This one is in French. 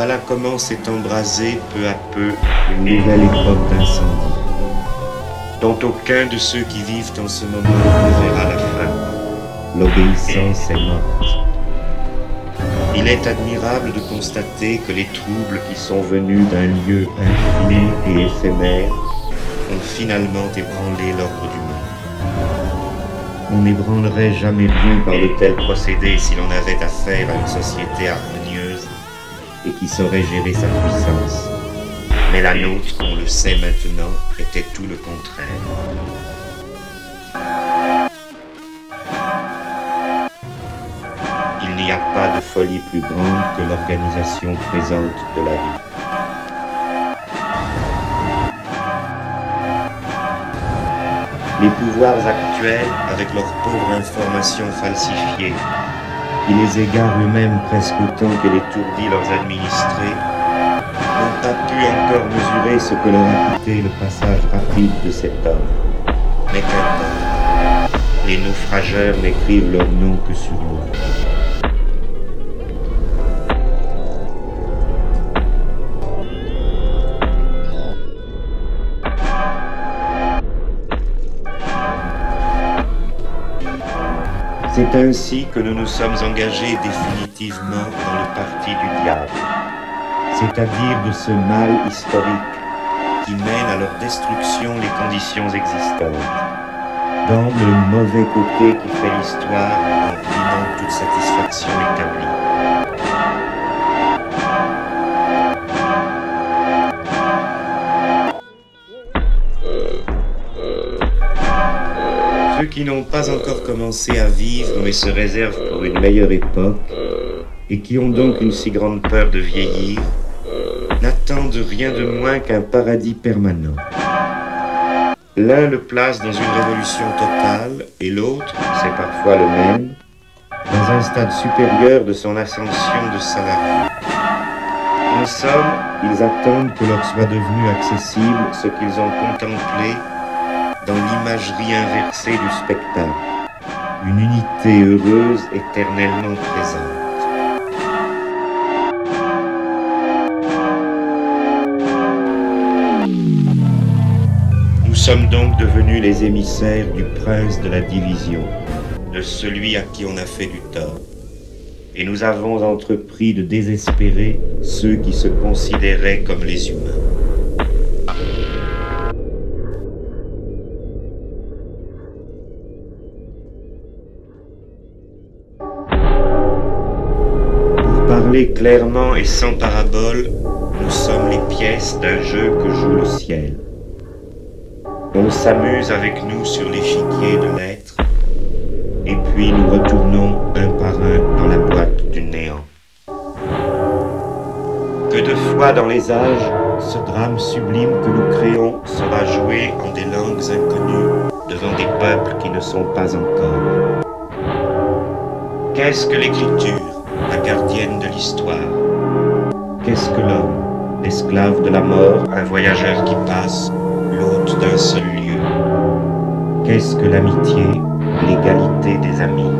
Voilà comment s'est embrasée peu à peu une nouvelle époque d'incendie, dont aucun de ceux qui vivent en ce moment ne verra la fin. L'obéissance est morte. Il est admirable de constater que les troubles qui sont venus d'un lieu infini et éphémère ont finalement ébranlé l'ordre du monde. On n'ébranlerait jamais rien par de tels procédés si l'on avait affaire à une société harmonieuse et qui saurait gérer sa puissance. Mais la nôtre, on le sait maintenant, était tout le contraire. Il n'y a pas de folie plus grande que l'organisation présente de la vie. Les pouvoirs actuels, avec leurs pauvres informations falsifiées, qui les égarent eux-mêmes presque autant que l'étourdit leurs administrés, n'ont pas pu encore mesurer ce que leur a coûté le passage rapide de cet homme. Mais qu'importe, les naufrageurs n'écrivent leur nom que sur l'eau. C'est ainsi que nous nous sommes engagés définitivement dans le parti du diable, c'est-à-dire de ce mal historique qui mène à leur destruction les conditions existantes, dans le mauvais côté qui fait l'histoire en minant toute satisfaction établie. Ceux qui n'ont pas encore commencé à vivre mais se réservent pour une meilleure époque, et qui ont donc une si grande peur de vieillir, n'attendent rien de moins qu'un paradis permanent. L'un le place dans une révolution totale, et l'autre, c'est parfois le même, dans un stade supérieur de son ascension de salarié. En somme, ils attendent que leur soit devenu accessible ce qu'ils ont contemplé dans l'imagerie inversée du spectacle, une unité heureuse éternellement présente. Nous sommes donc devenus les émissaires du prince de la division, de celui à qui on a fait du tort, et nous avons entrepris de désespérer ceux qui se considéraient comme les humains. Parler clairement et sans parabole, nous sommes les pièces d'un jeu que joue le ciel. On s'amuse avec nous sur l'échiquier de l'être, et puis nous retournons un par un dans la boîte du néant. Que de fois dans les âges, ce drame sublime que nous créons sera joué en des langues inconnues devant des peuples qui ne sont pas encore. Qu'est-ce que l'écriture, la gardienne de l'histoire? Qu'est-ce que l'homme, l'esclave de la mort, un voyageur qui passe, l'hôte d'un seul lieu? Qu'est-ce que l'amitié, l'égalité des amis?